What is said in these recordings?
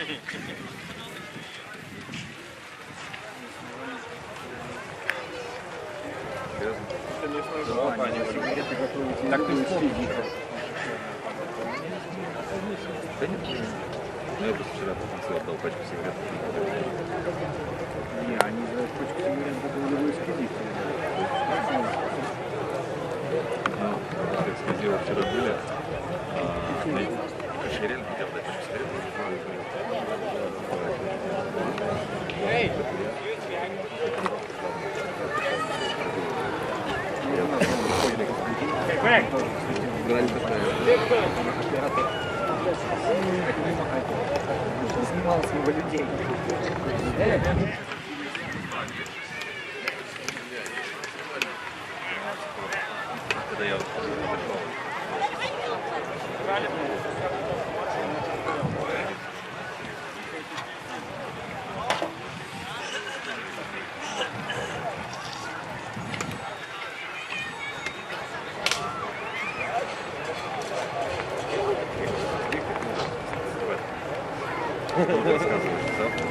Так ты вспомни. Да нет, ну я просто вчера в конце отдал пачку сигарет. Не, они за пачку сигарет готовы экспедицию. Ну, эксклюзивы вчера были. Очень реально хотел дать пачку сигарет. Грань такая. Снимал с него людей. Когда я подошел. Рассказываешь завтра.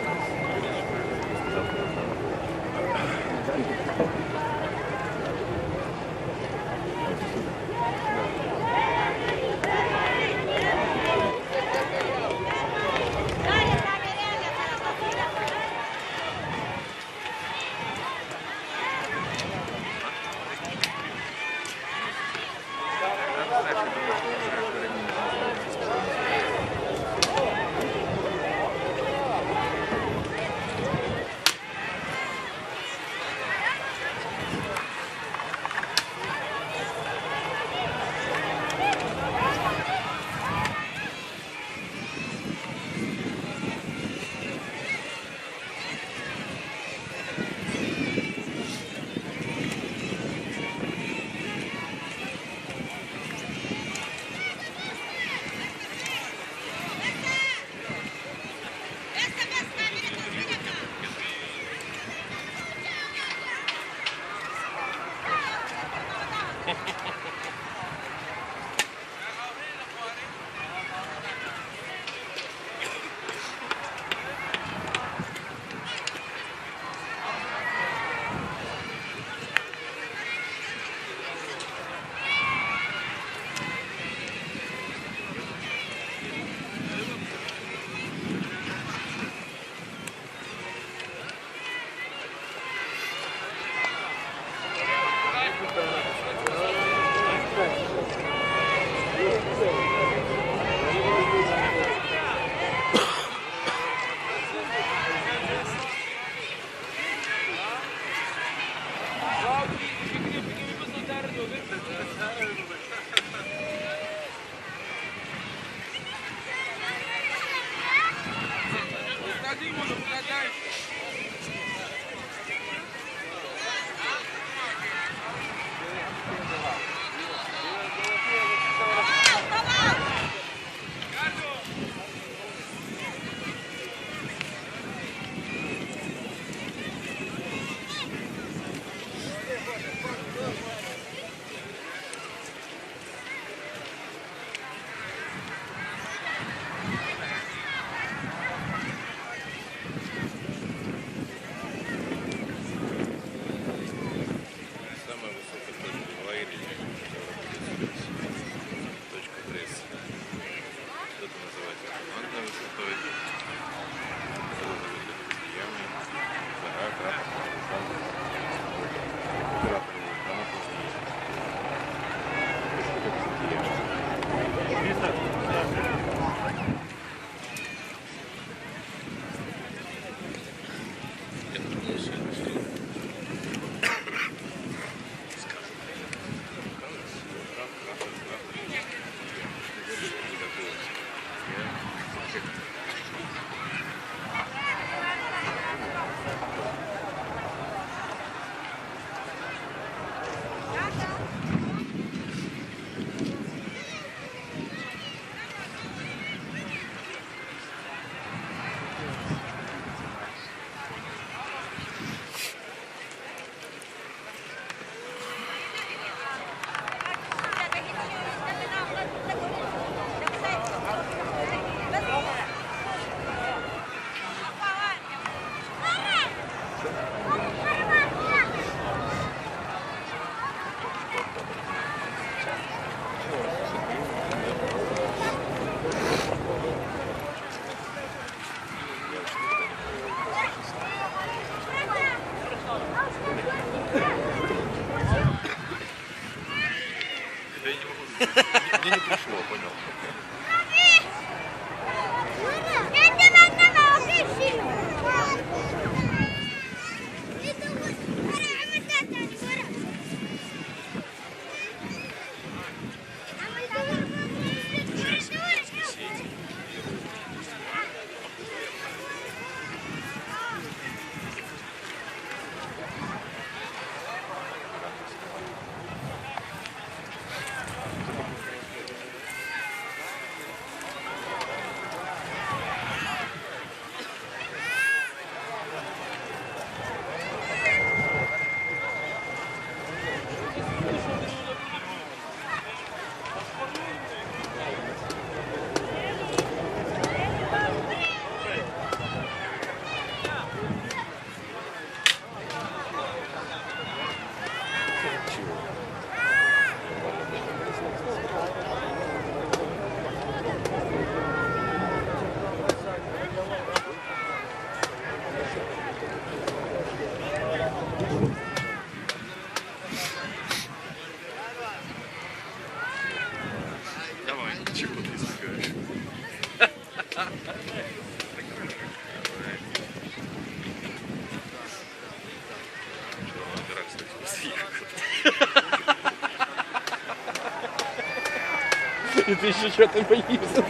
И ты еще что-то боишься.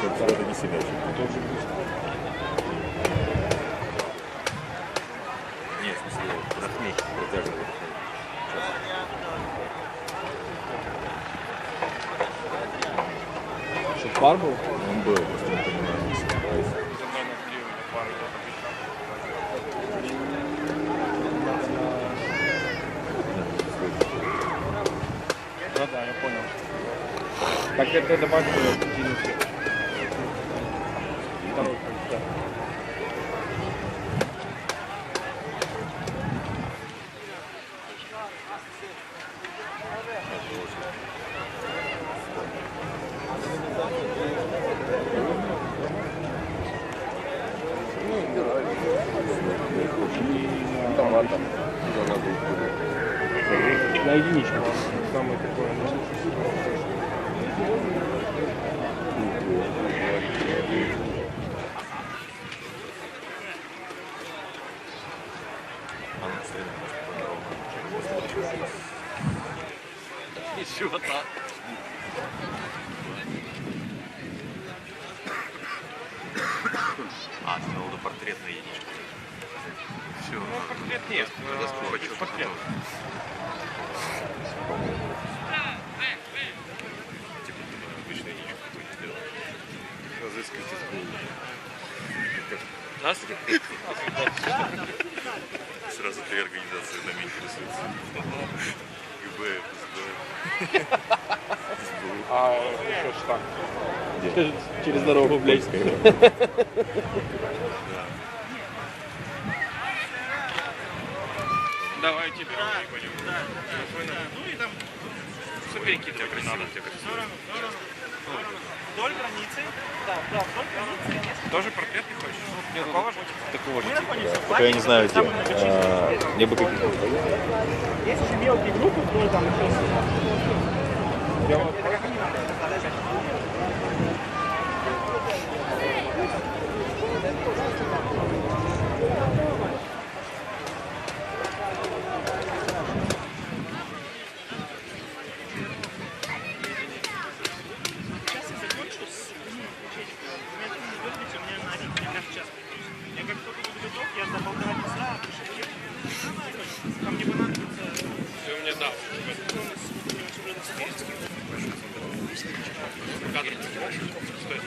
Это не себя. Нет, в смысле, нахмей, протяжно. Что, пар был? Он был, просто не понимаю, не собираюсь. Да, я понял. Так это добавь кинуть. Второй, да. Томата. На единичку. Самое такое. Из живота. А, ты имел в виду портретная единичка. Все. Ну, портрет нет. Портрет. Типа, обычную единичку какую-нибудь сделал. Разыскивать из Google. Сразу три организации нами интересуются. ГБ, ФСБ. А что ж так? Через дорогу, блядь. Давай тебе. Ну и там перекидывать не надо. Вдоль границы. Да, вдоль границы. Тоже портрет не хочешь? Такого же? Такого же Мы типа. находимся в Только я не знаю где. Мне бы какие-то. Есть еще мелкие группы, вдоль там еще Я вот сейчас я закончу с ячейкой. У меня тут не выглядит, у меня на один, я каждый час придусь. Я как только буду готов, я за 1,5 часа пишу. Там мне понадобится... ты мне дал. Кадр стоит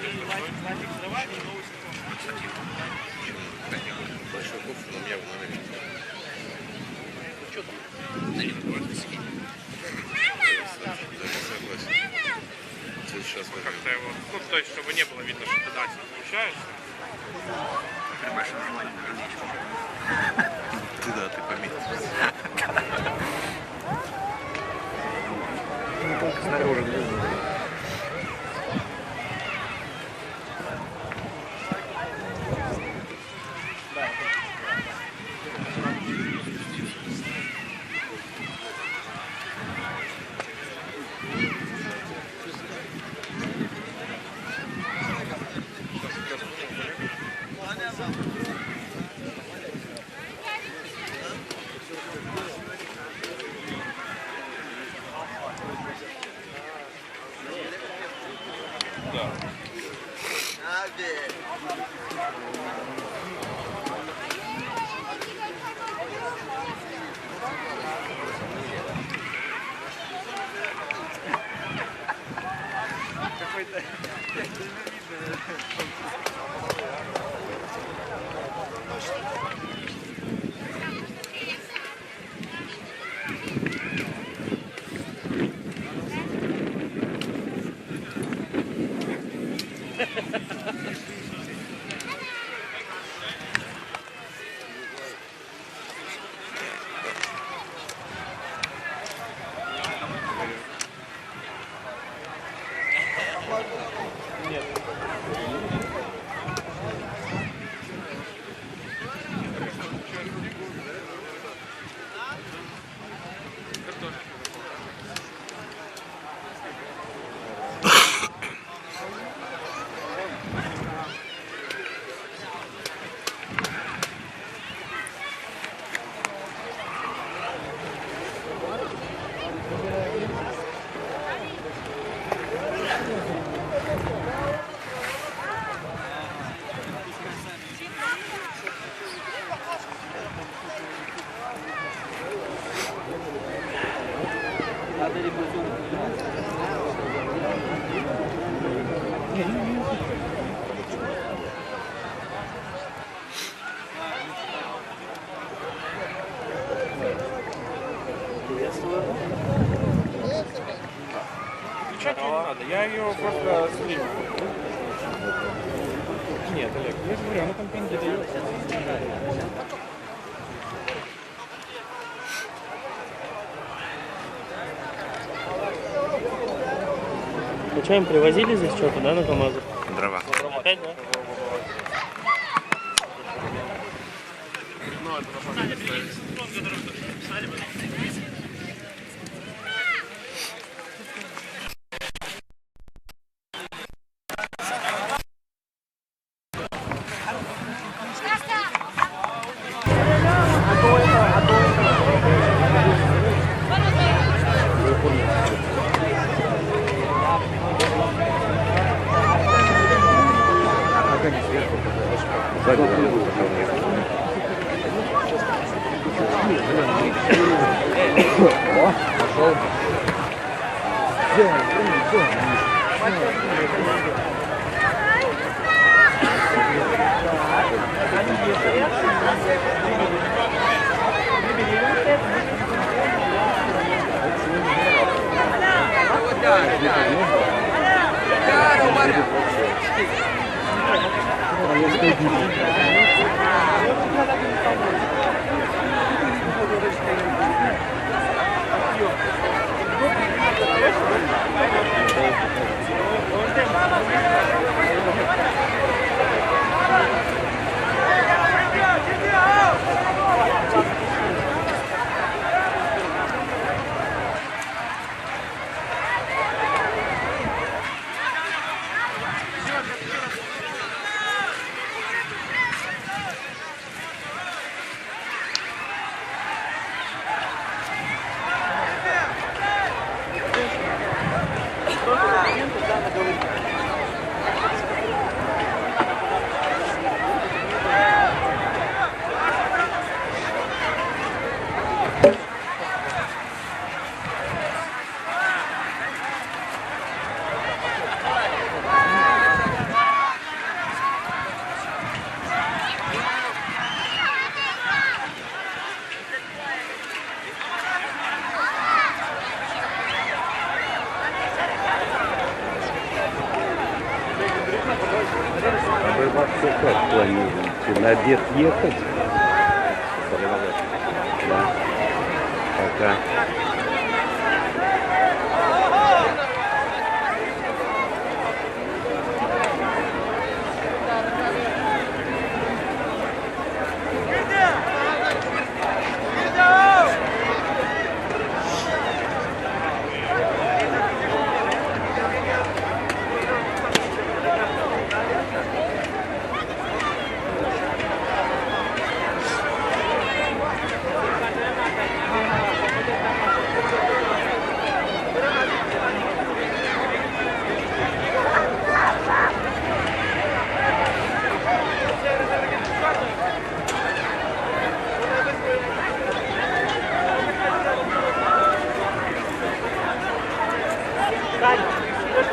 Владик, давай, и новый сезон. Большой кофе, но у меня в номере. Сейчас как-то его, ну, то есть, чтобы не было видно, что ты дальше получаешься. Ты да, ты пометил. Снаружи. Печать не надо, я ее просто слил. Нет, Олег, я же говорю, она там пенги дает. Случайно привозили здесь что-то, да, на КамАЗах? Дрова. Опять, да? А вы вообще как планируете? На обед ехать? Да. Пока.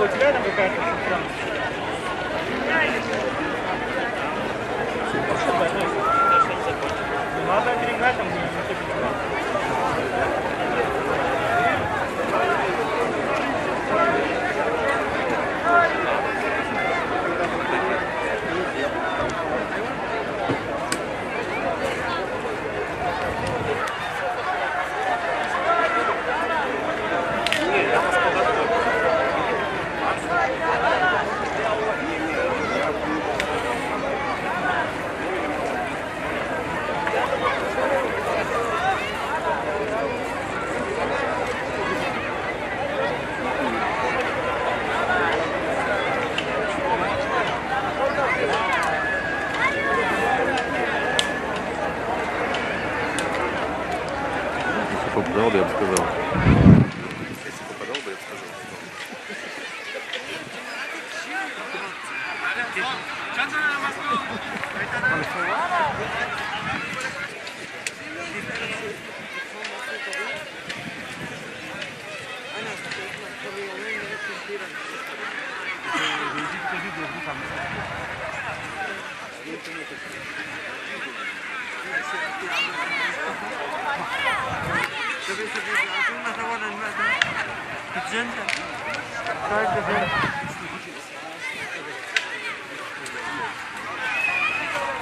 У тебя там какая-то сестра? Надо перегнать там, Попадал бы, я бы сказал. Если попадал бы, я бы сказал.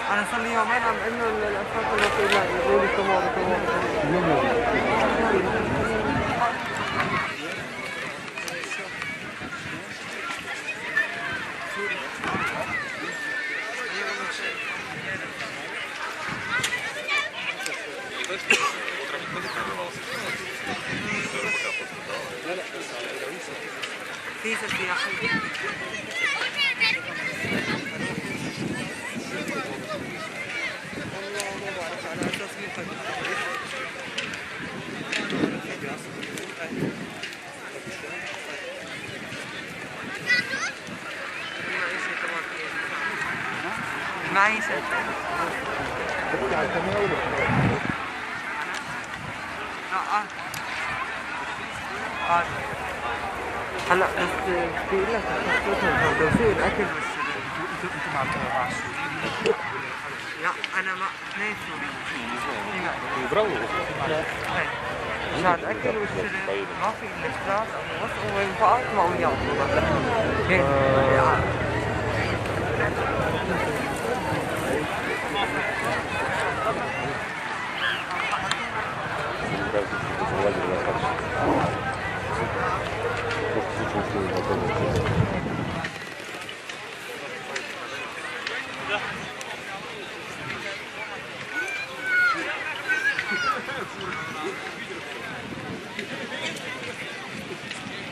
أنا صار لي يومين عم إنه الأشخاص الوكيلة يقولوا لي تمام. فيزا سياحية. معيشة هلا بس بقول لك توزيع الاكل انتم مع السوريين؟ لا انا مع اثنين سوريين. Bravo. عشان الاكل والشرب ما في الاختلاف بس وينفعات ما وياهم هيك.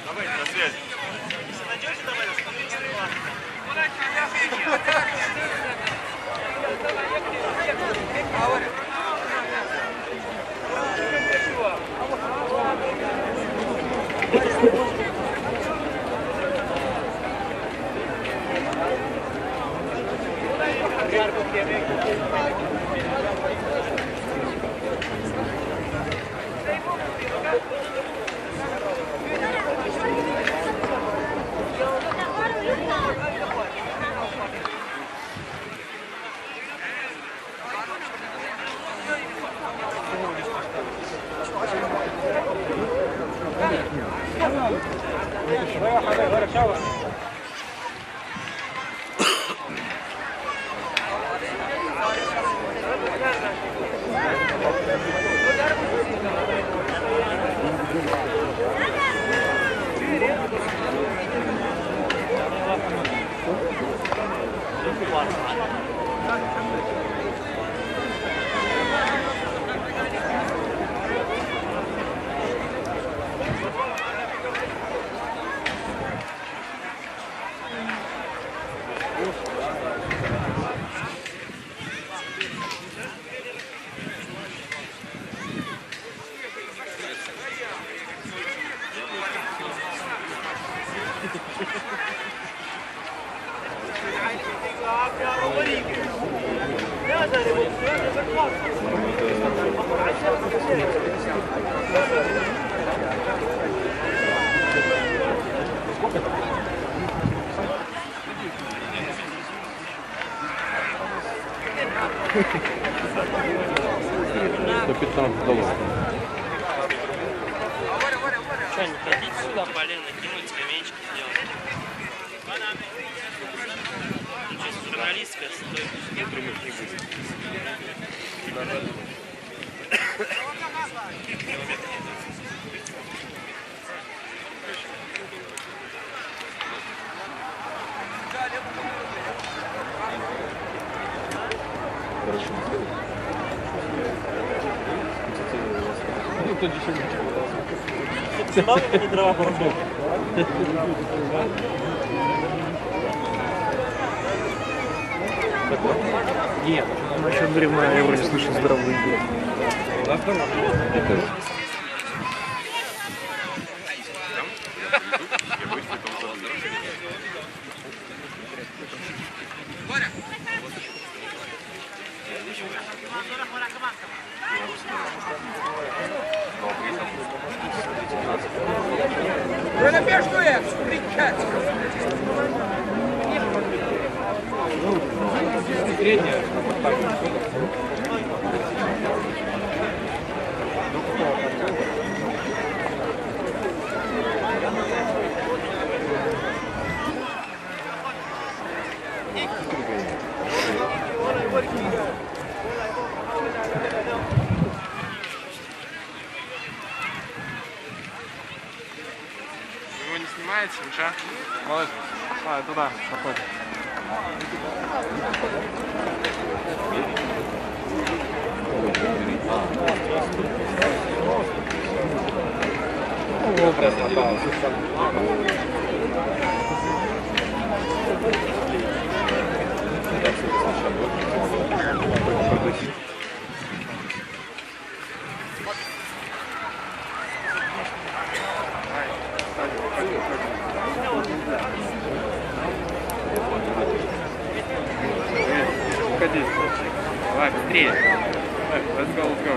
Давайте на связи. Найдете, давай, смотрите регламент. $115. Что, не хотите сюда полено кинуть, скамеечки сделать? Сейчас журналистская стоит. Снимал не дрова порубил? Нет, насчет бревна я вроде слышал здоровый идея. Я напишу я, кричать. Вы его не снимаете, ничего? Молодец. Давай, туда, проходи. Уходи. Давай, быстрее. Let's go, let's go.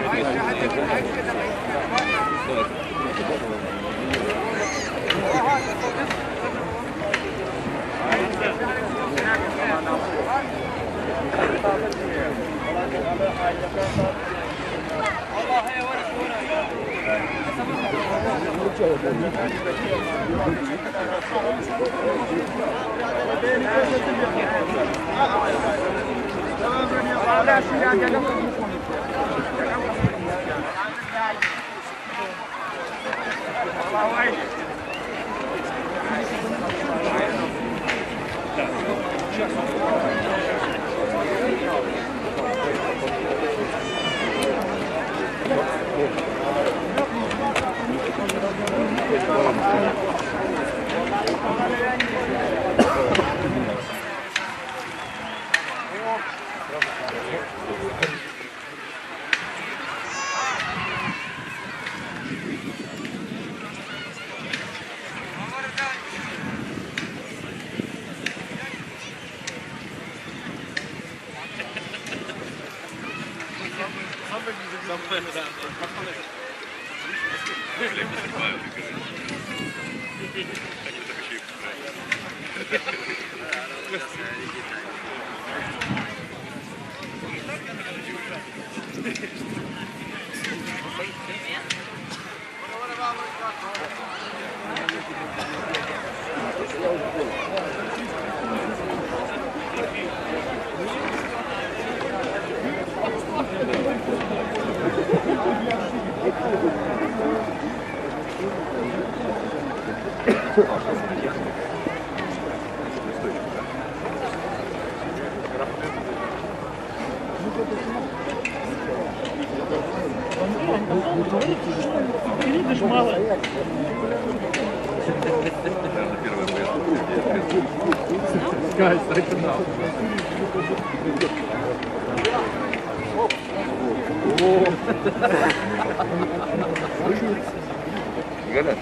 Видишь, мало. Гадать.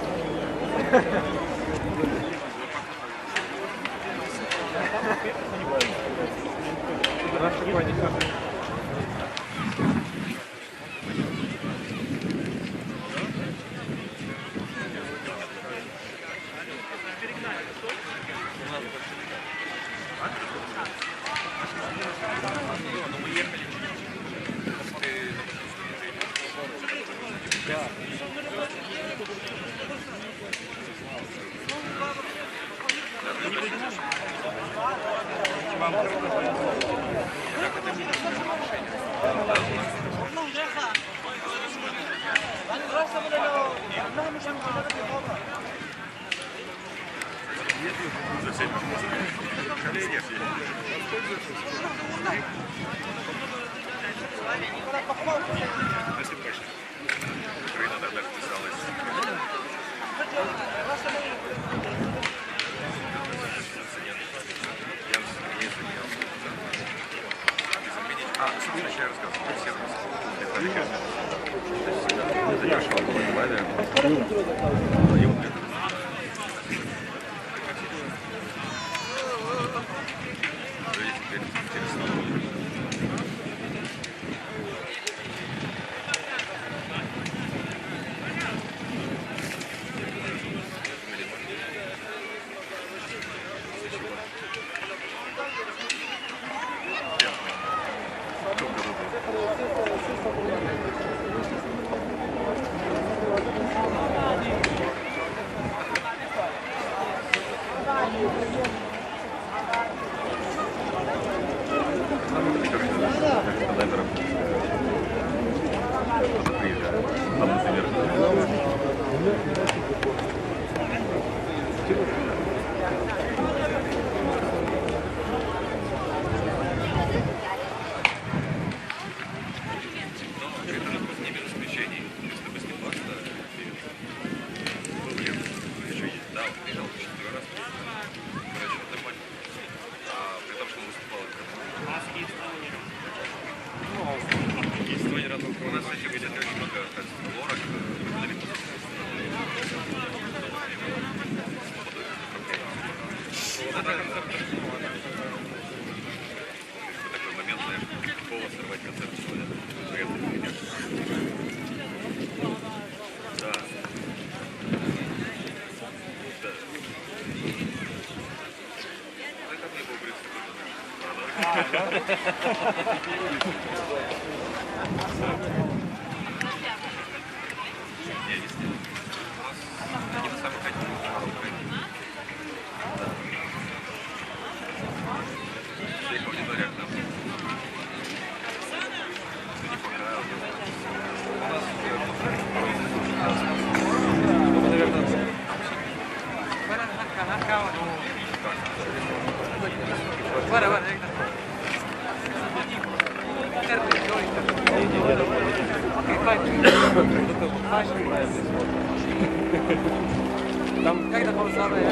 Там как это самое?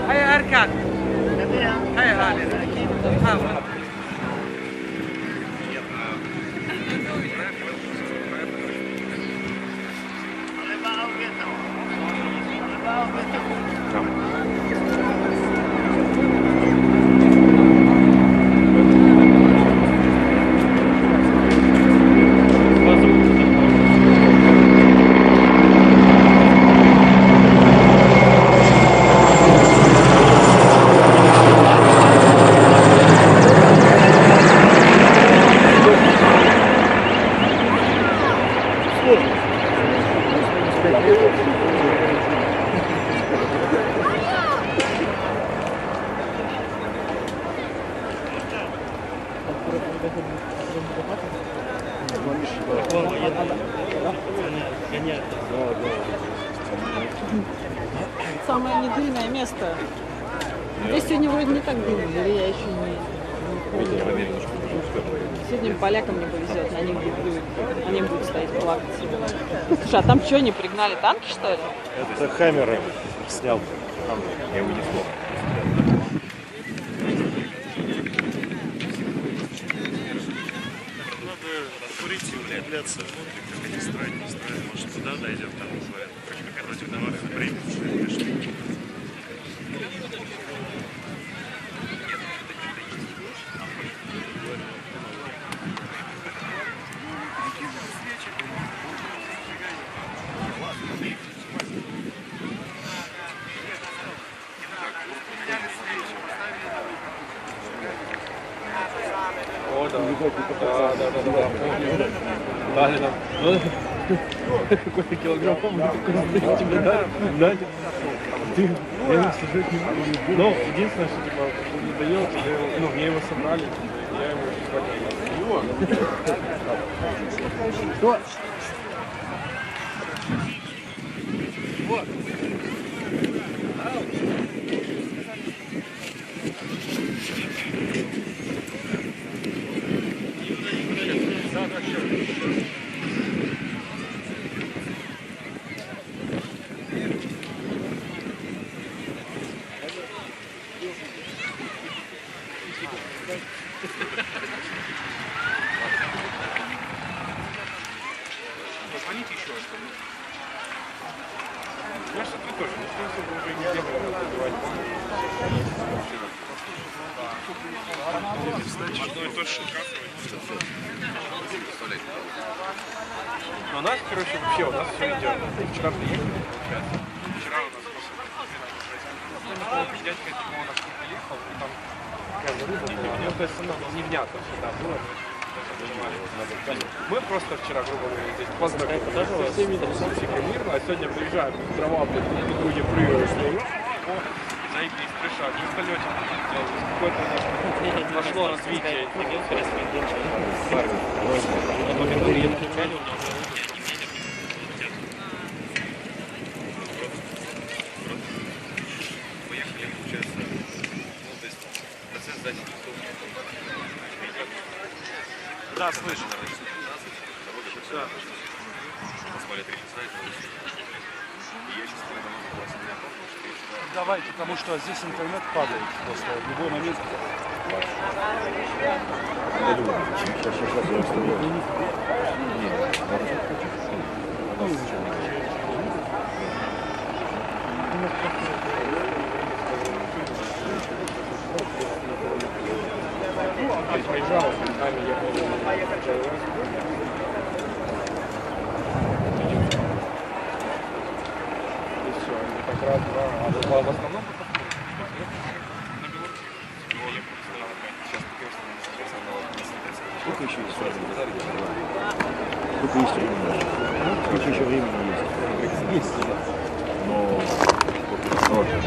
هيا اركض هيا هذا Самое недымное место. Здесь сегодня вроде не так дымно, или я еще не помню. Сегодня полякам не повезет, на них они будут стоять плакать. Слушай, а там что, не пригнали танки, что ли? Это Хаммер снял. Я его не смог. Надо курить и удивляться, как они строят, не строят. Может, туда дойдем, там говорят, как против новых время, конечно. О, да. Да. Какой килограмм? Тебе дали? Я его слушать не буду. Но единственное, что типа не доел, мне его собрали, я его хватил. Что? Вот. Позвоните еще раз. Я что-то тоже, никто особо уже не делает, одно и то же Но у нас, короче, вообще у нас все идет. Вчера приехали, вчера у нас дядька типа у нас приехал, там какая-то рыба была. Ну, то есть, невнятно всегда было. Мы просто вчера, грубо говоря, здесь поздно со всеми тусовщиками мирно, а сегодня приезжаем, дрова, блядь, друг друге прыгаешь. Заебись, крыша, в вертолете какое-то пошло развитие. поехали, получается, ну, то есть процесс сзади никто. Да, слышу. Да. Посмотрели 3 часа, и я сейчас Давайте, потому что здесь интернет падает просто в любой момент. Приезжал, с нами ехал. И все, они так В основном Сколько еще есть времени? Сколько есть времени? Сколько еще времени есть? Есть, да. Но сложно.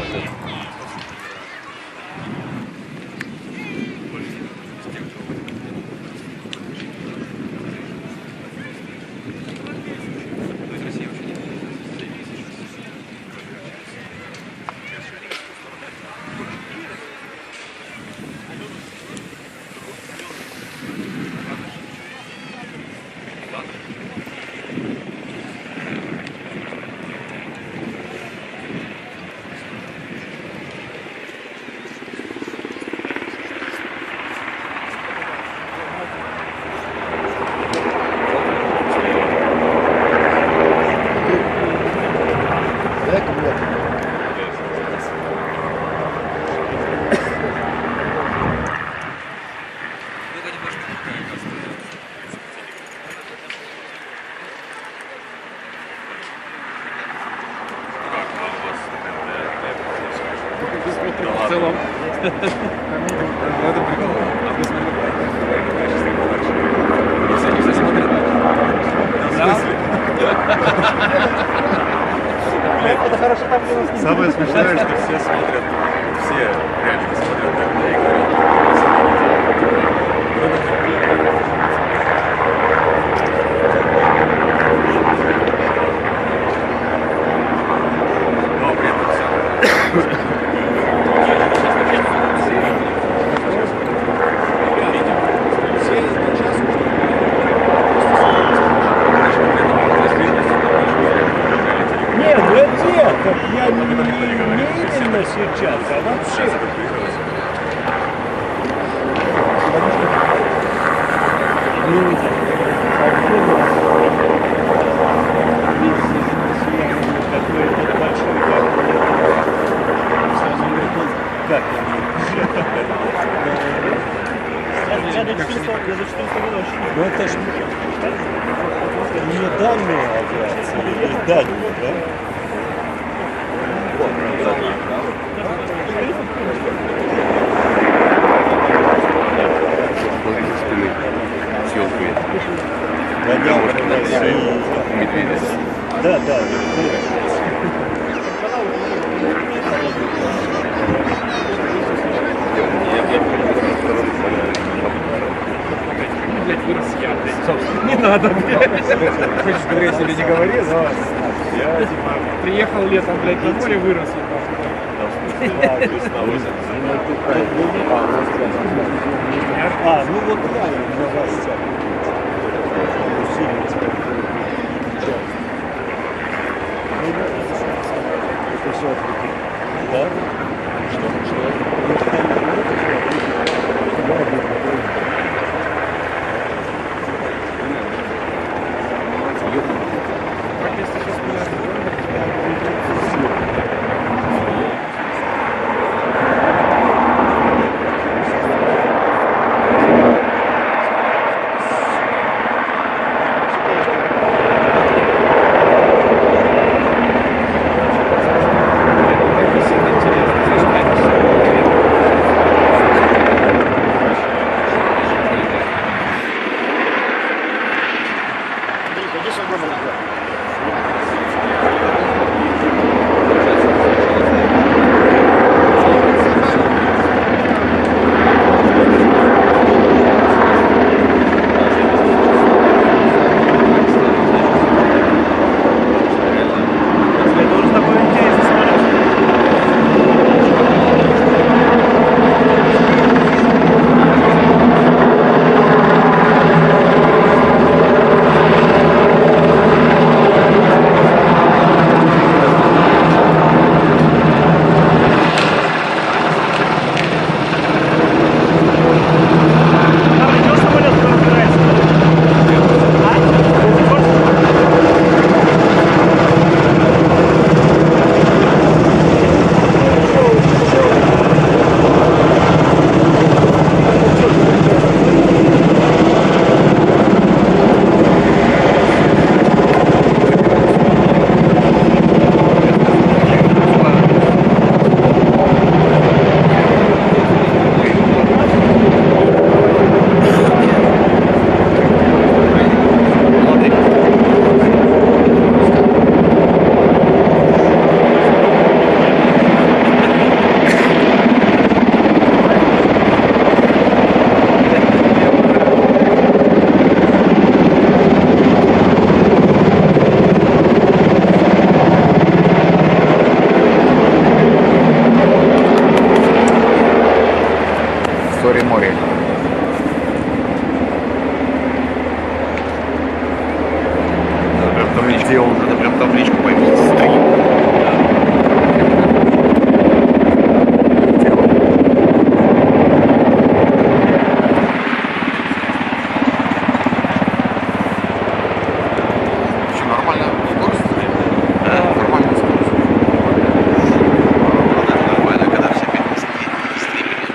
в целом. Это прикол. А вы смотрели? Все смотрят. Это хорошо там, где нас не Самое смешное, что все смотрят, все реально смотрят, когда играют. Но при этом Нет, ну это я не именно сейчас, а вообще. Ну это ж не дальняя авиация, или дальняя, да? медведя. Да, да. Блять, вырос я, блядь. Не надо, блядь. Хочешь, говоря, себе не говори, но я, типа, приехал летом, блядь, на море, вырос, А, ну вот правильно, для вас усилить. Это все отвлеки. Да? интересно. море. Надо прям табличку поймать. Что, нормальная скорость? Нормальная скорость. Нормально, когда все стримили.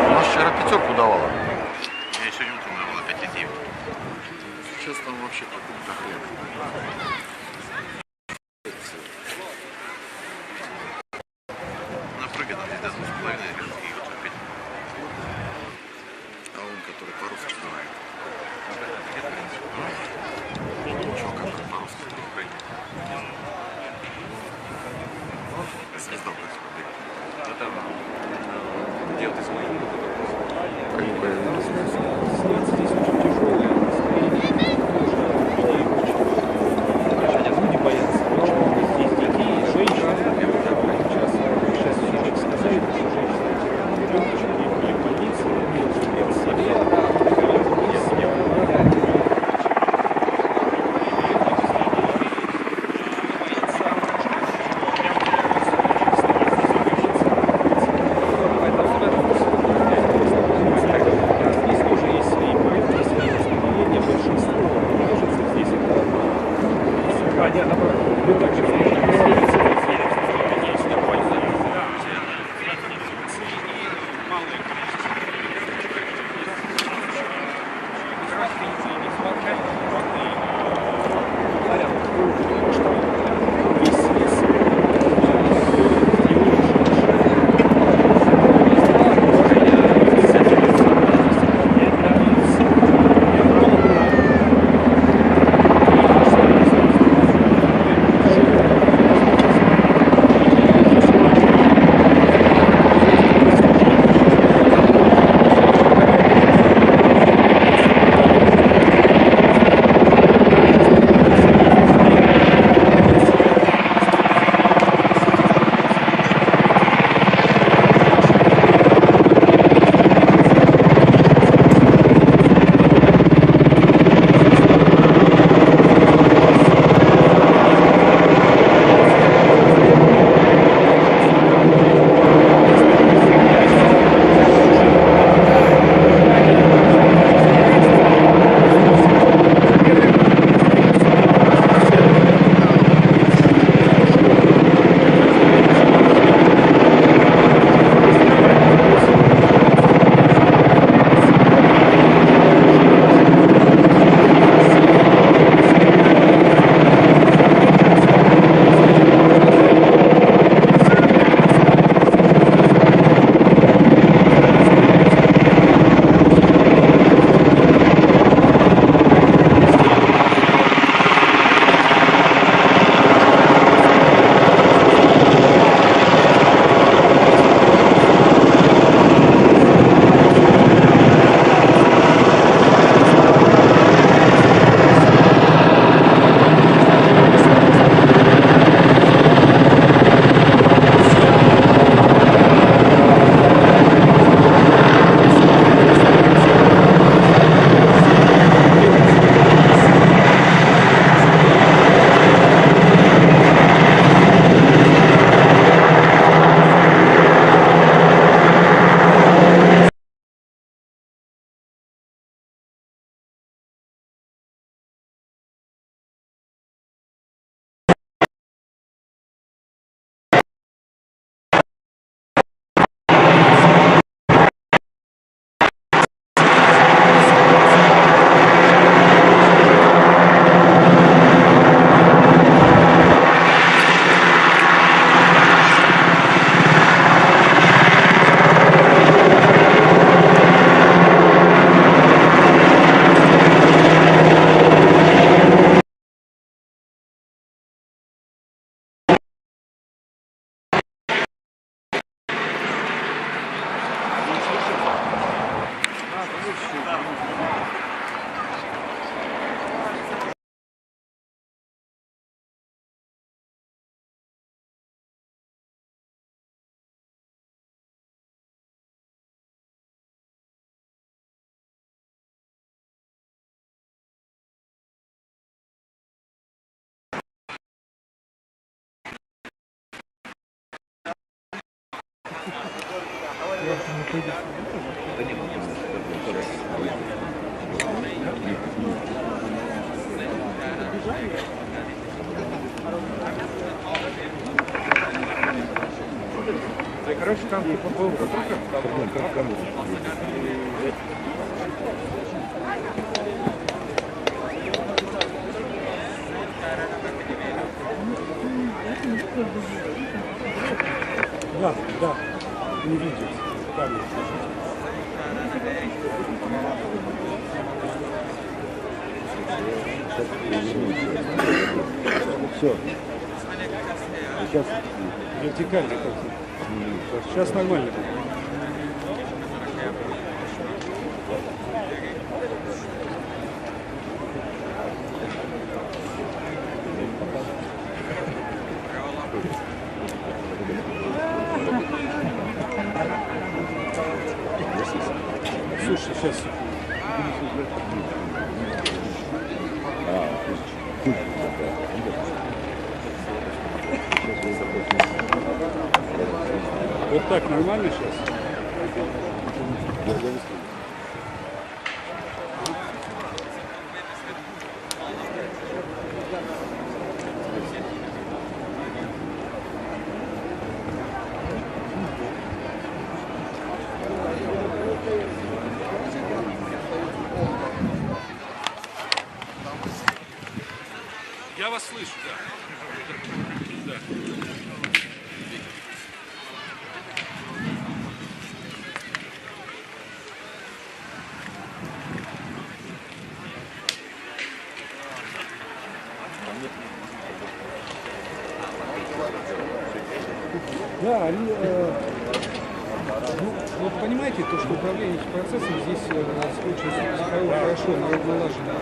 У нас вчера пятерку давала. Я сегодня утром давал 5,9. Сейчас там вообще какой-то хрен. Напрыгано где-то 2,5 и вот опять. А он, который по-русски говорит. Ничего, как по-русски говорит. Звезда происходит. Это делать из моих. Как бы, Ситуация здесь очень тяжелая. Люди боятся. Здесь детей, женщин. Сейчас человек сказали, что женщины были в больнице, в себе. Здесь тоже Короче, там типа был только да, не видел. Все. Сейчас Вертикально как-то. Сейчас нормально. Слушай, сейчас. Вот так нормально сейчас? Я вас слышу, да. Да. Да, они, вот понимаете, то, что управление этим процессом здесь очень хорошо налажено.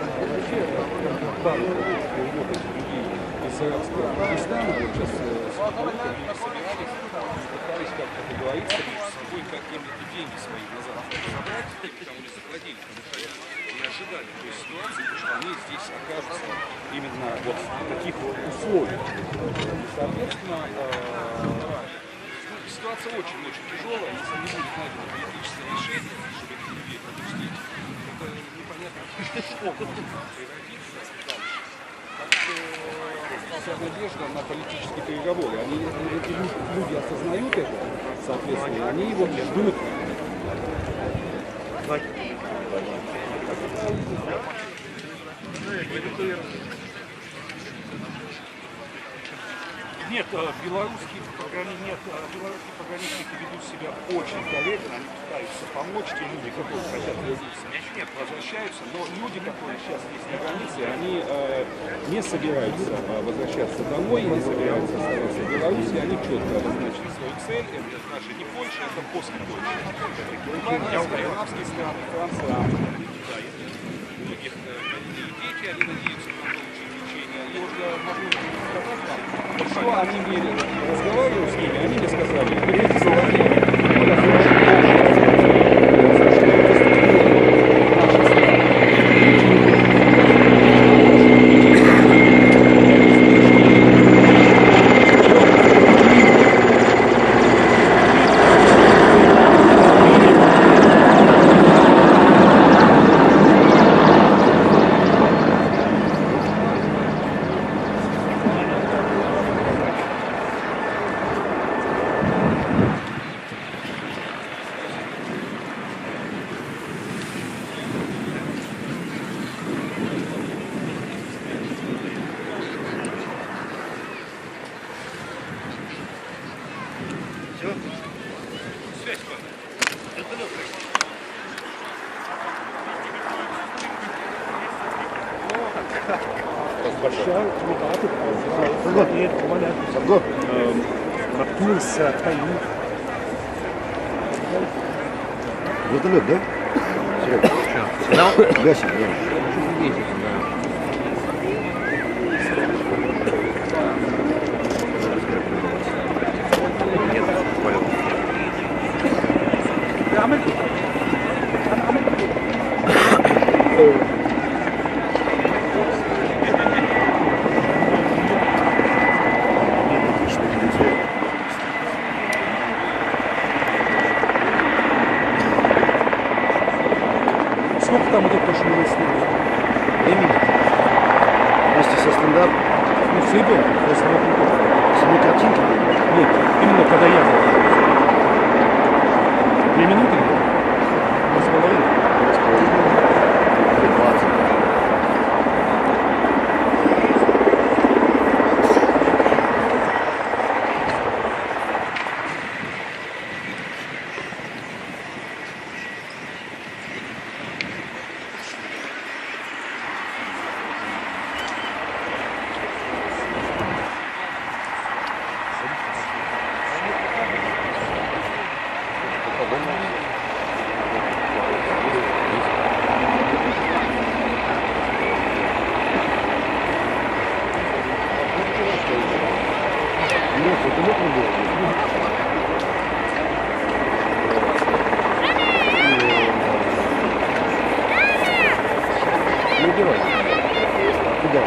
Из арабского Пакистана, вот сейчас собирались, пытались как-то договориться между собой, как эти деньги свои назад забрать, потому не заплатили, потому что не ожидали той ситуации, что они здесь окажутся именно вот в таких вот условиях. Соответственно, ситуация очень-очень тяжелая, если не будет найдено политическое решение, чтобы этих людей пропустить, это непонятно, что может превратиться дальше. Так что вся надежда на политические переговоры. Эти люди осознают это, соответственно, они его ждут. Нет, белорусские пограничники ведут себя очень корректно, они пытаются помочь, те люди, которые хотят вернуться, возвращаются, но люди, которые сейчас есть на границе, они не собираются возвращаться домой, не собираются оставаться в Беларуси, они четко обозначили свою цель, это даже не Польша, это после Польши. Это Германия, скандинавские страны, Франция, Англия, у многих дети, они надеются на получить лечение, и вот я могу сказать вам, что они мне разговаривали с ними, они мне сказали, эти слова, наткнулся тайник. Вертолет, да? Серега. Гасит, да. сколько там вот это пошли времени? Вместе со стендапом. Ну, с ребенком, просто вот Самой картинки были. нет, именно когда я был. 2 минуты? 2,5. 20. Не убивай. Куда?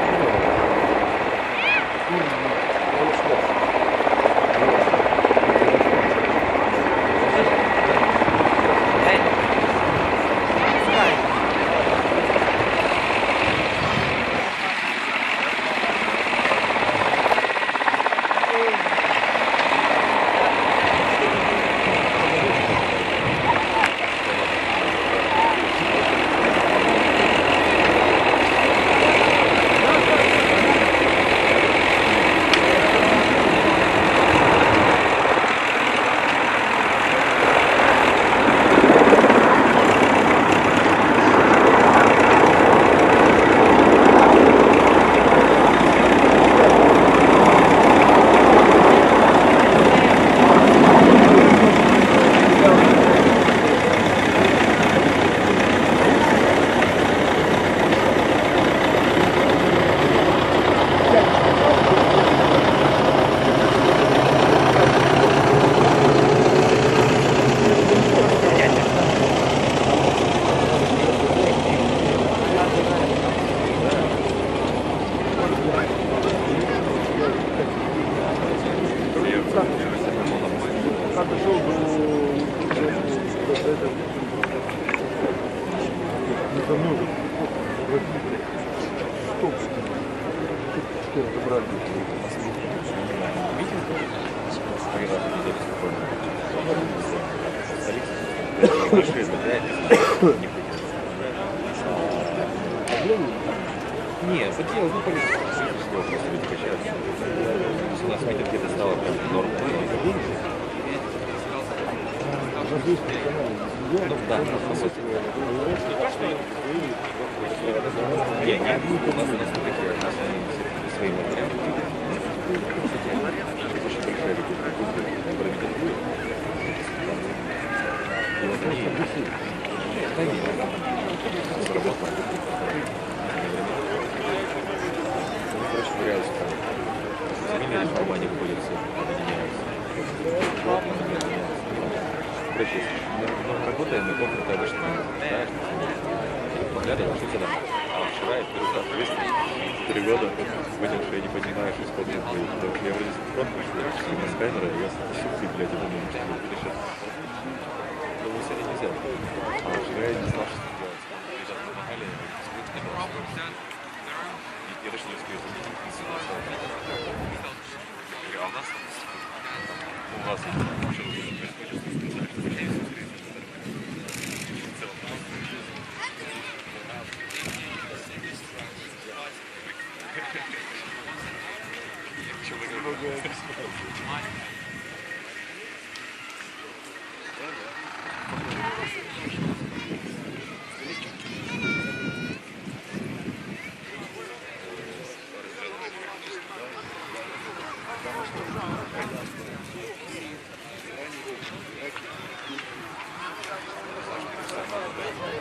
Нет, поделал, ну, полиция. Просто люди качаются. У нас метод где-то стало прям норм. Ну да, по сути. Не, у нас такие свои материалы. Очень большая группа. И вот они... Да нет, сработало. Короче, вариации там. Семейные дома, они ходят, все объединяются. Короче, мы работаем, мы комнаты обычно не знаешь, поглядываем, что там. А вчера я первый раз весной 3 года понял, что я не понимаю, что исполняет мои. Потому что я вроде с фронта, что я с камерой, я сюда, блядь, я думаю, что это сейчас. Думаю, сегодня нельзя. А вчера я не знал, что делать. Ребята помогали, я даже не успел заметить, а у нас у вас что происходит?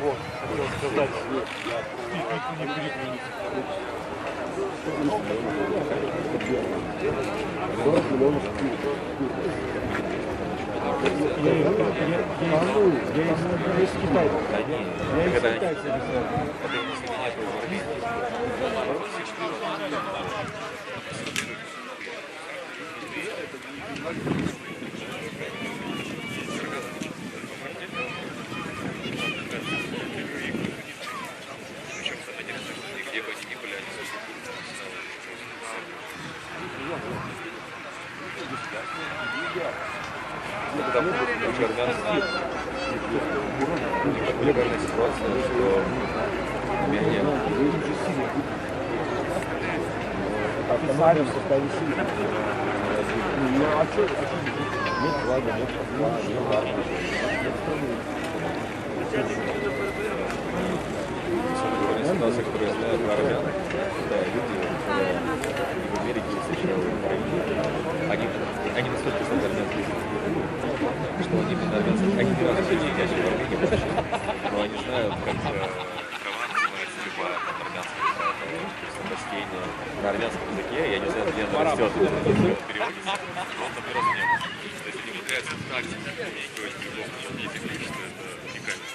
Вот, хотел сказать. Я из Китая. Я из Китая. уникальная ситуация, что менее Официально в составе силы. Ну, а что? Нет флага, нет флага, нет флага. ситуация, которую я знаю про армян, да, люди в Америке, сначала в Украине, они настолько знают армянский язык, что они именно армянский, они не разу не ездили в Армению, но они знают, как права называются, типа армянского самостейно на армянском языке, я не знаю, где она растет, переводится, но он там ни разу не был. То есть они внедряются в практику, и говорить прикол, что дети говорят, что это уникально.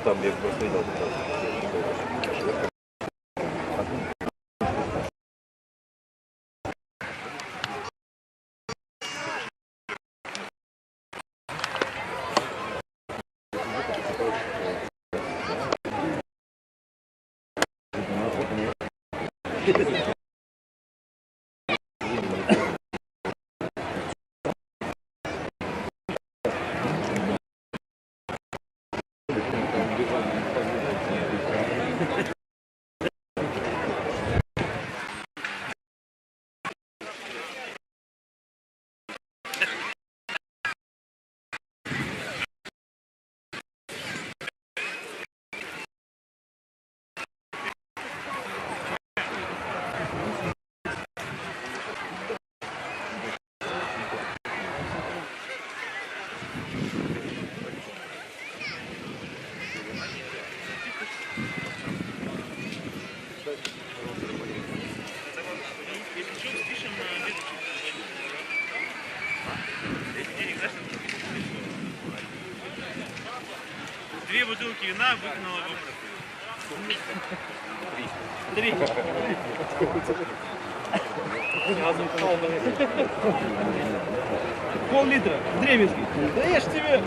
там я просто видел. Если что, спишем на веточку. Денег, да, что-то? 2 бутылки вина выкинула в 3. Пол-литра. Древесный. Да я ж тебе.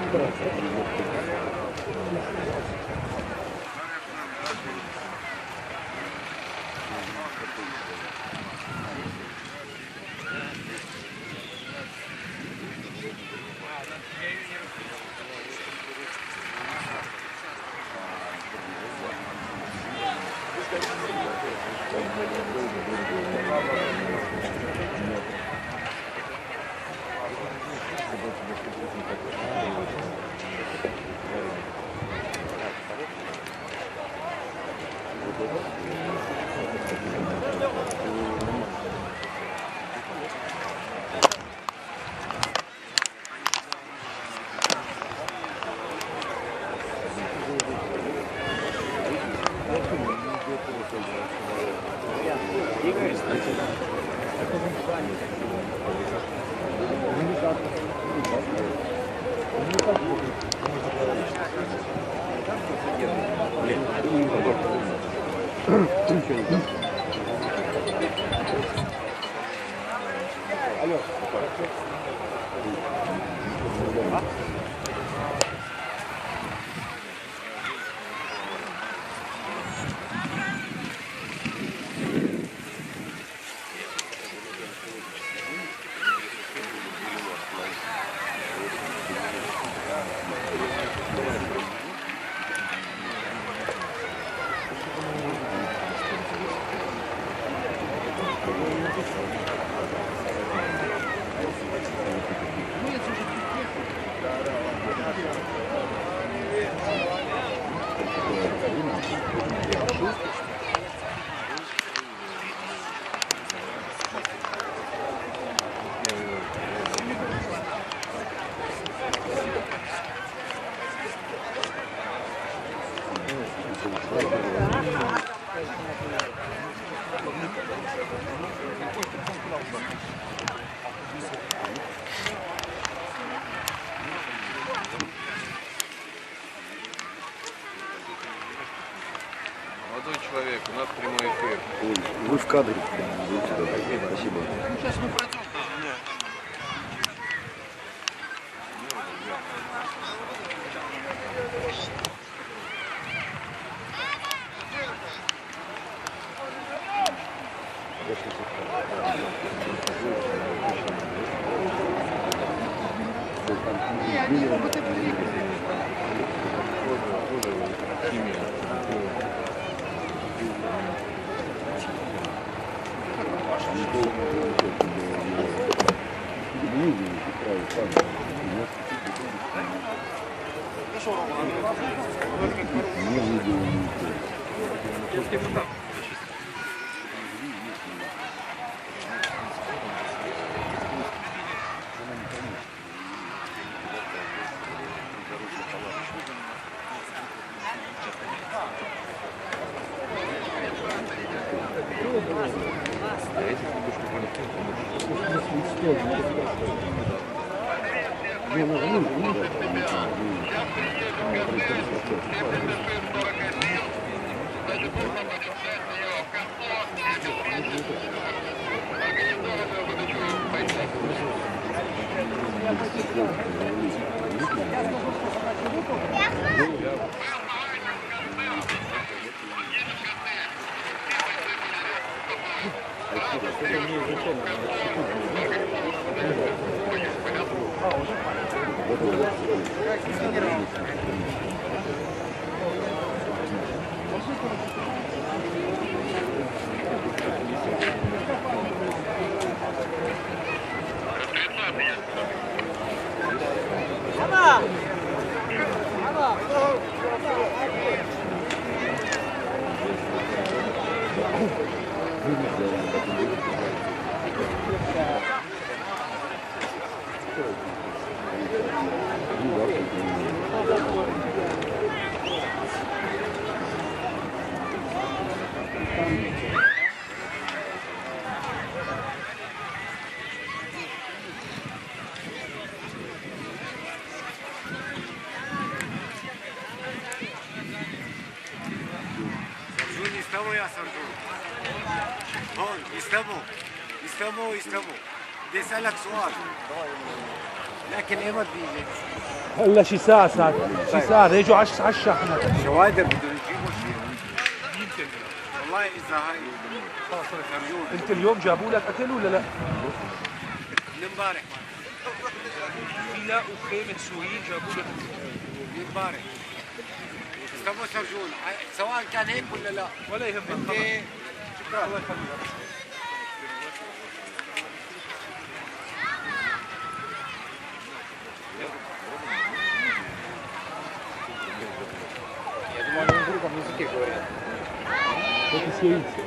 Молодой человек, у нас прямой эфир. Вы в кадре. Спасибо. Сейчас мы пройдем. يستمو بيسألك سؤال لكن ايه ما تبيجي هلا شي ساعة يجوا 10 شحنة شوادر بدهم يجيبوا شيء والله اذا هاي خلص فرجون انت اليوم جابوا لك اكل ولا لا؟ من امبارح في لا وخيمة سوريين جابوا لك من امبارح استمو سرجون سواء كان هيك ولا لا ولا يهمك شكرا الله يخليك Это сирийцы.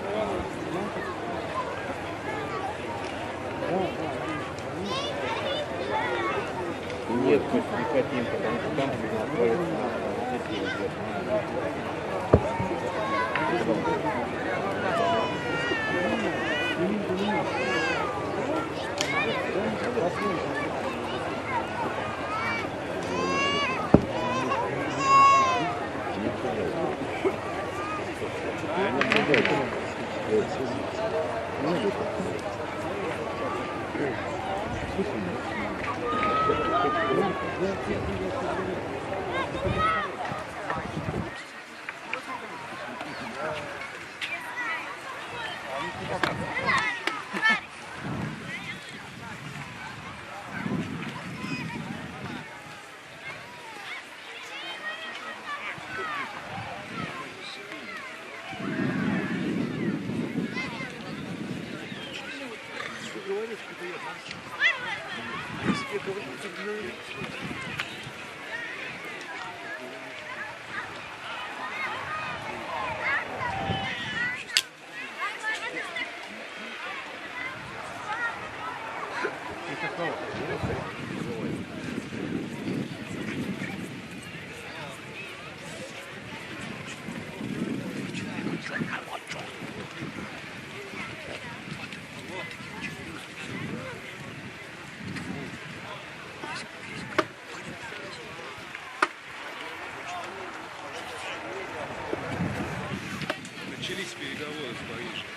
Нет, мы не хотим, потому что там находится Начались переговоры с Парижем.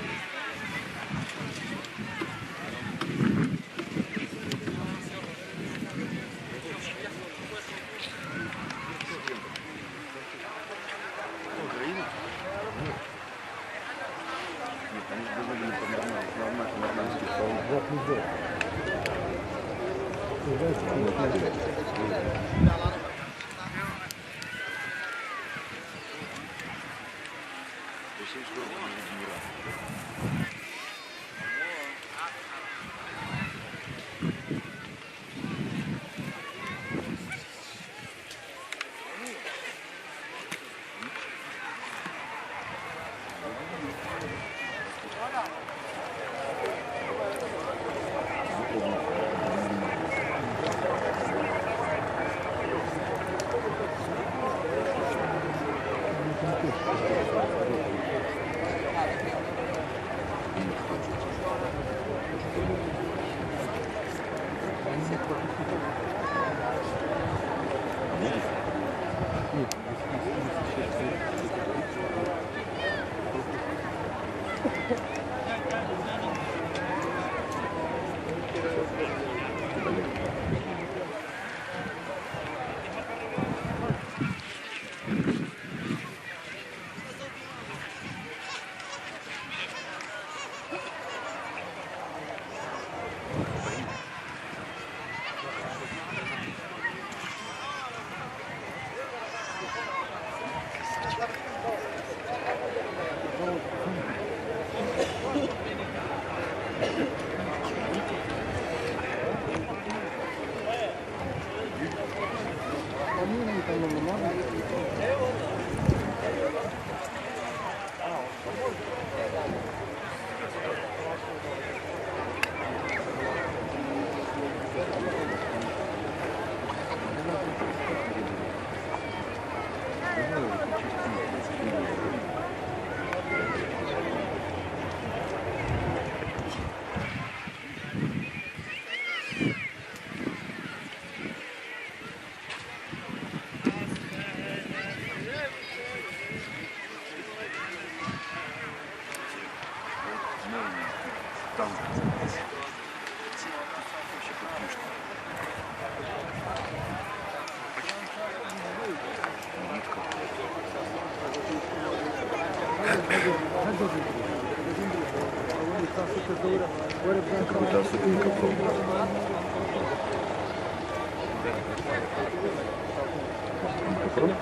особенно попробовал. Попробуй.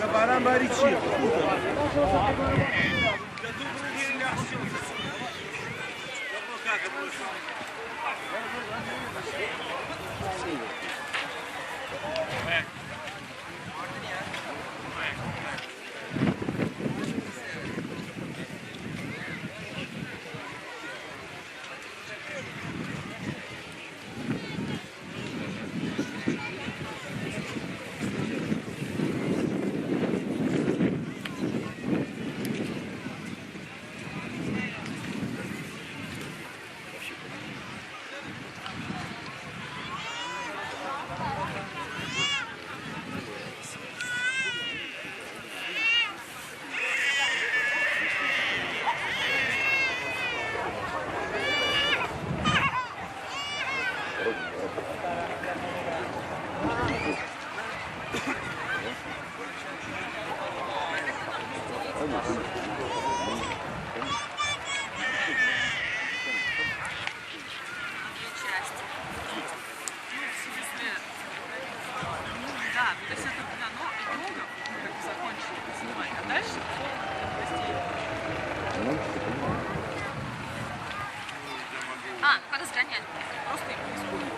Кабарам баричи. Надо сгонять. Просто их не использовать.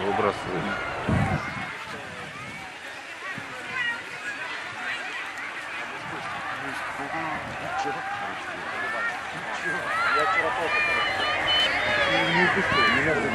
Выбрасывай. Я вчера тоже. Не пустой, не надо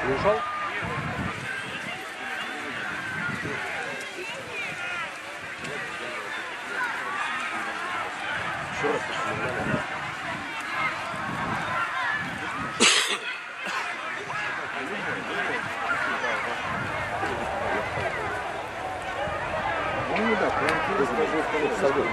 Ушел? Еще раз посмотрим. Ну да, прям скажу, что это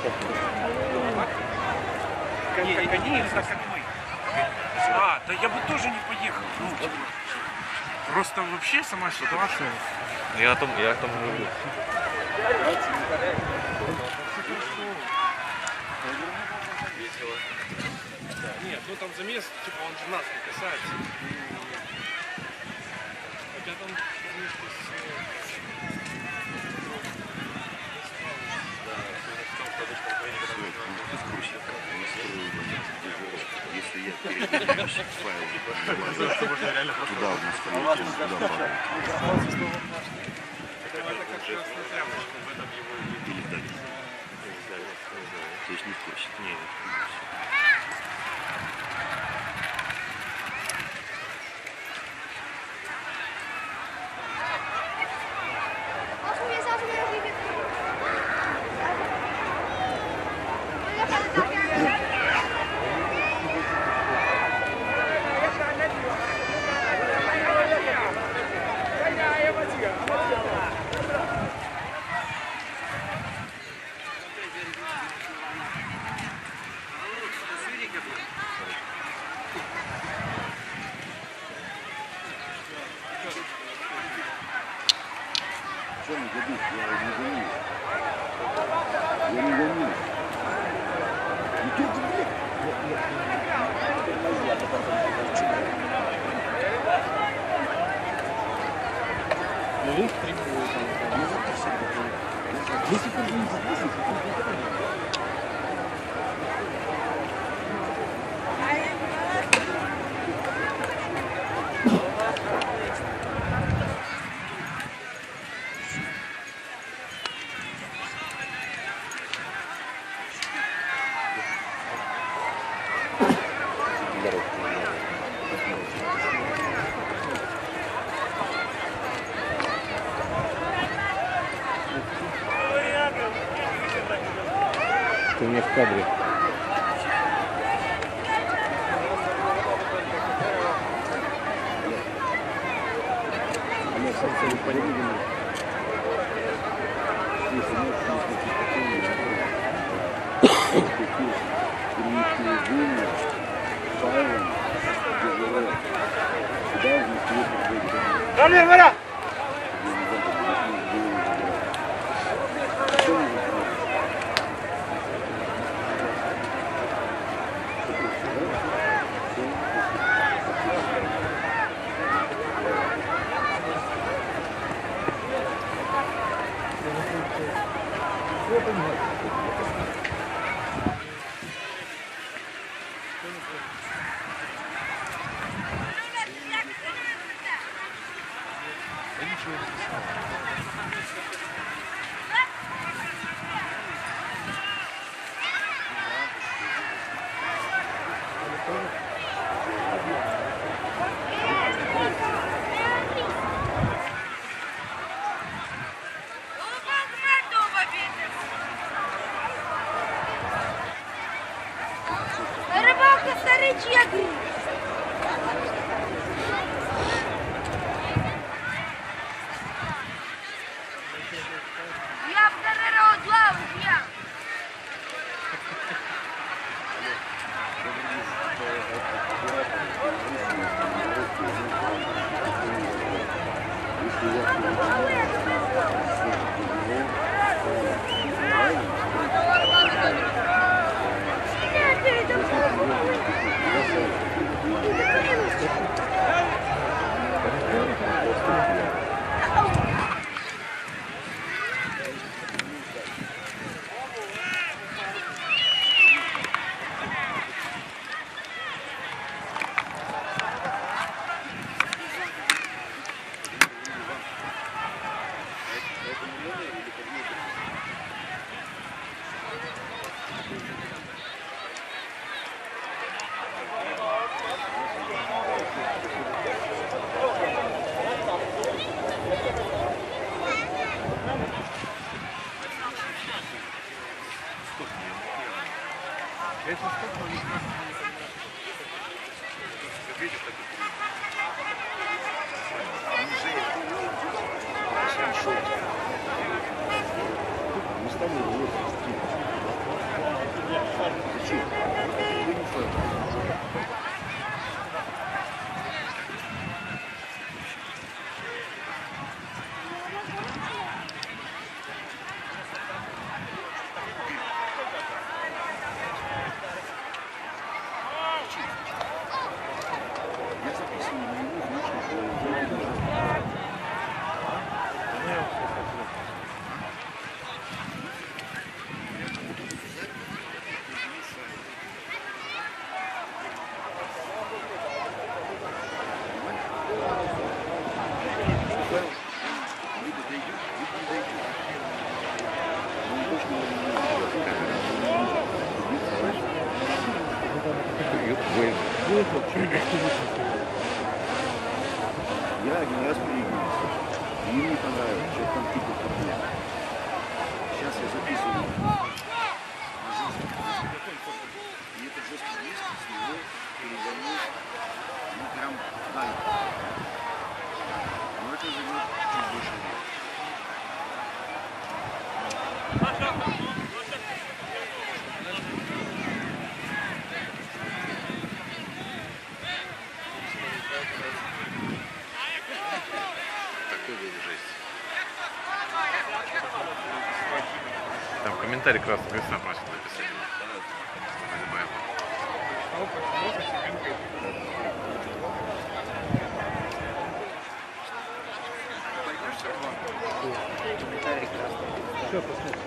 Как они или так, как мы? А, да я бы тоже не поехал. Ну, просто вообще сама ситуация. Я о том говорю. Весело. Нет, ну там замес, типа он же нас не касается. Хотя там книжки Если я перейду файл, туда в настроение, туда падает. это как красная тряпочка, в этом его и Или сдать. То есть не хочет. Нет. Что не годится? Я не гоню. Я не гоню. Идет, блядь. Ну, видишь, три было там. Если ты не записываешь, Ты не в кадре. Валя, Валя! Рыбалка старичья гриб. Я в дорогу плаваю, я. Если я Я один раз приигрался. И им не понравилось, что там какие-то проблемы. Сейчас я записываю. И этот жесткий диск с него перегоню, ну прям дальше. Но это займет чуть больше времени. Такой был жесть. Там комментарий Красного Креста просит написать. Все, посмотрим.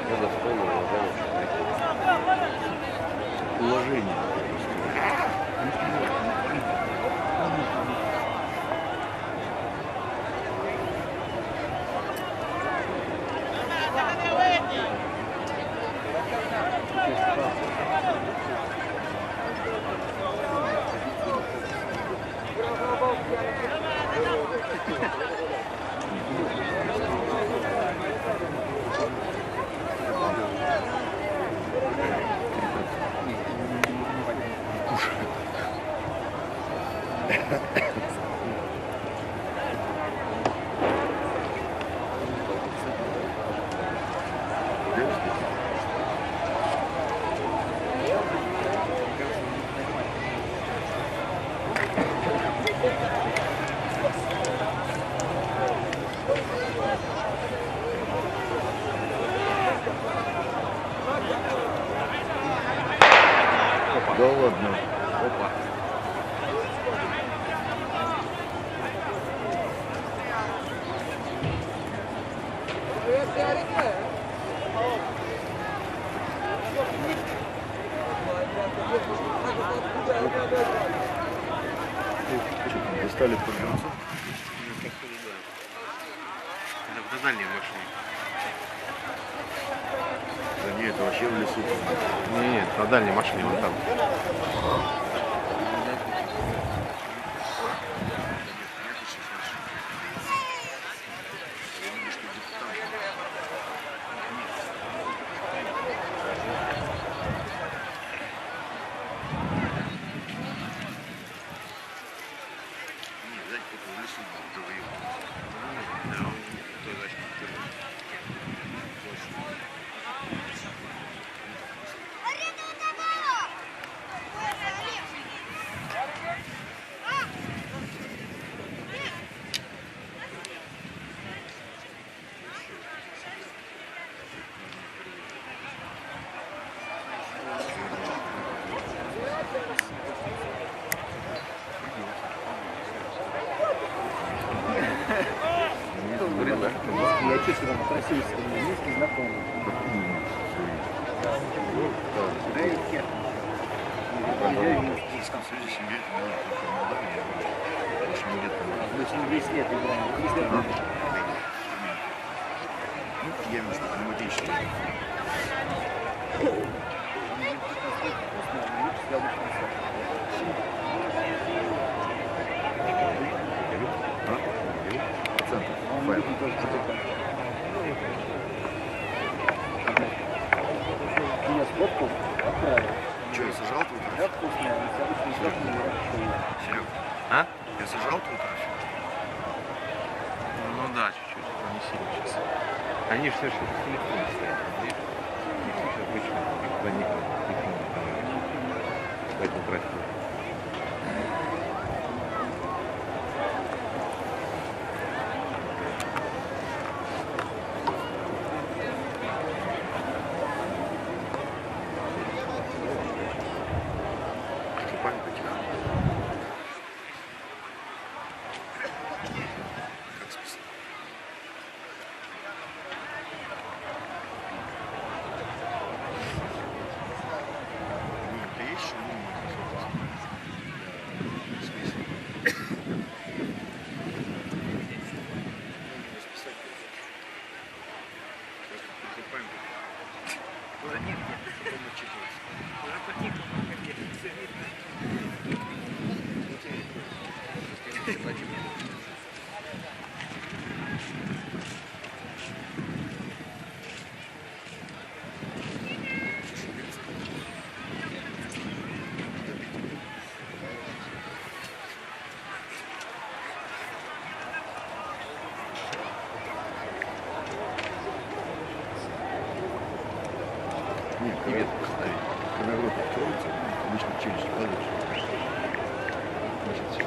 Надо вспомнить, уложение. Да ладно. Опа. стали под концом. На дальней машине. Да нет, это вообще в лесу. Нет, на дальней машине, вон там. Я честно вам просил, что у меня есть знакомые. Да и хер. В Советском Союзе семья это было только в Молдавии. Больше нигде там. Мы с ним 10 лет играем. Ну, я имею в виду, что климатически. Я сфоткал, отправил. Че, я сожрал твою трофи? Да, вкусно. Серег, А? я сожрал твою трофи? Ну да, чуть-чуть, но не сильно сейчас. Они же все что в телефоне стоят, видишь? Обычно, когда никто телефон не понравится. Поэтому тратят. Нет, привет поставить. Когда в рот откроется, обычно челюсть кладешь. Значит, все.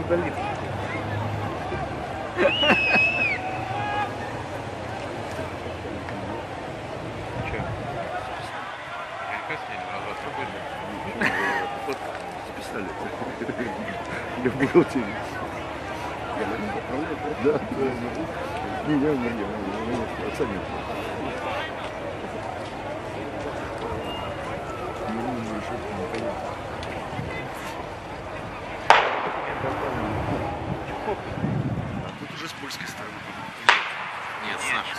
пистолет. Че? Как сняли? Назад рукой? Фотка с пистолетом. Я в бухгалтерии. Да, не, я оценил. Тут уже с польской стороны. Нет, с нашей.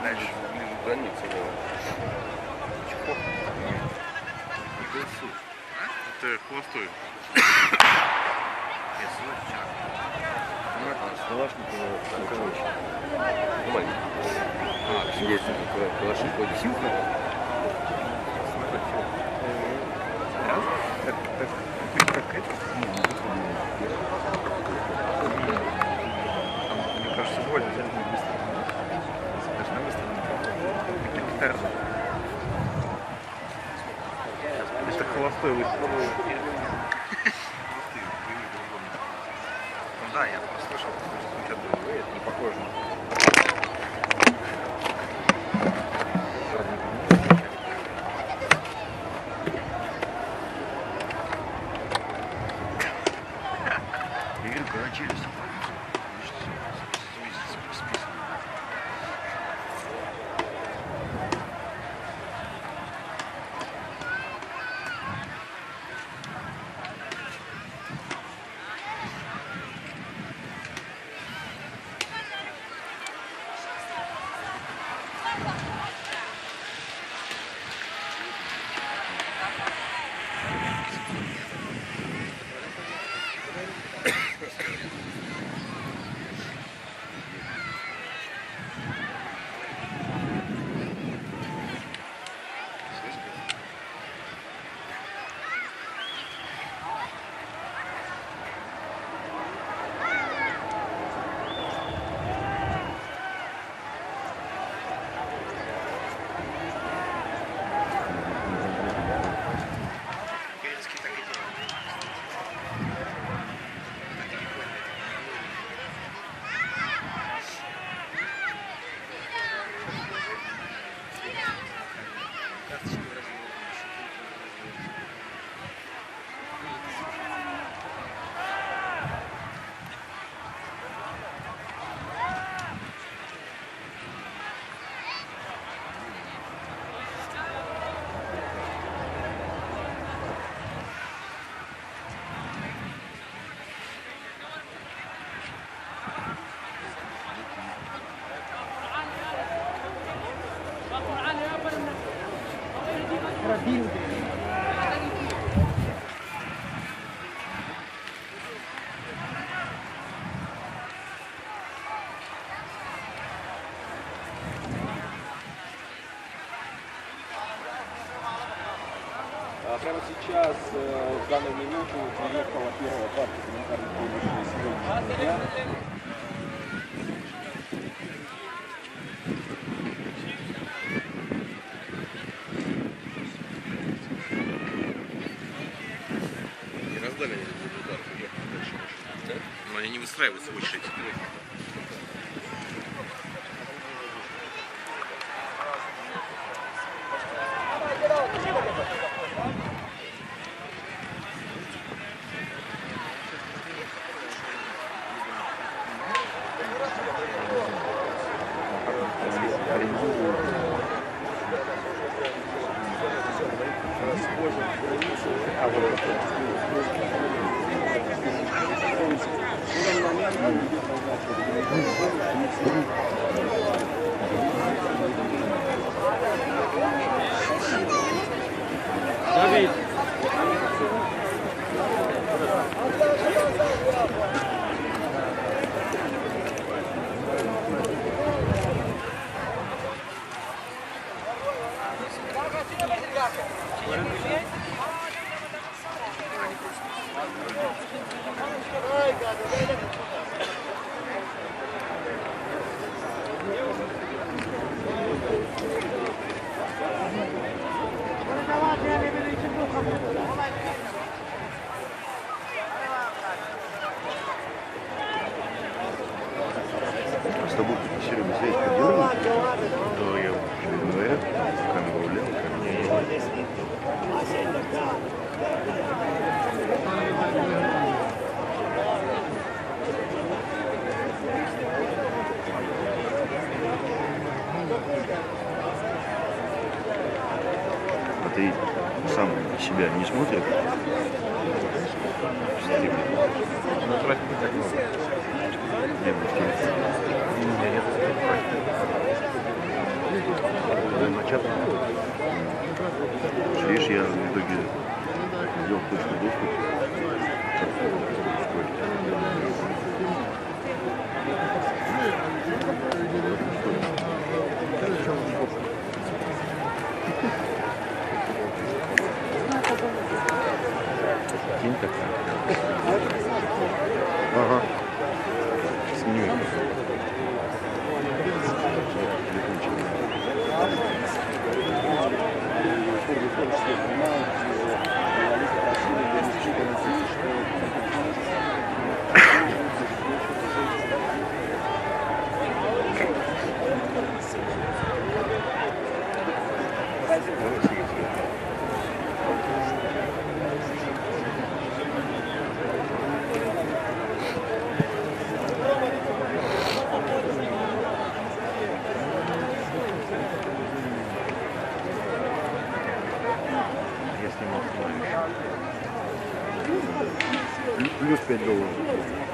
Дальше, ближе к границе, да. Это холостой. Калашникова, короче. Маленький. Есть Калашникова. Ксюха. Как это? Мне кажется, больно взять быстро. Должна быстро. Гитарно. Это холостой выстрел. Ну да, я просто слышал, что звучат боевые, это не похоже на... Прямо сейчас, в данную минуту, приехала первая партия гуманитарной помощи сегодняшнего дня. Не раздали они удар, уехали дальше. Да? Но они не выстраиваются в очередь. Давид. ты сам себя не смотришь? Ну, тратить не так много. Нет, в телефоне. У меня нет Видишь, я в итоге сделал точный доступ. Сейчас ускорить. Кинь такая. Ага. Сними. Я снимал сценарий. Плюс $5.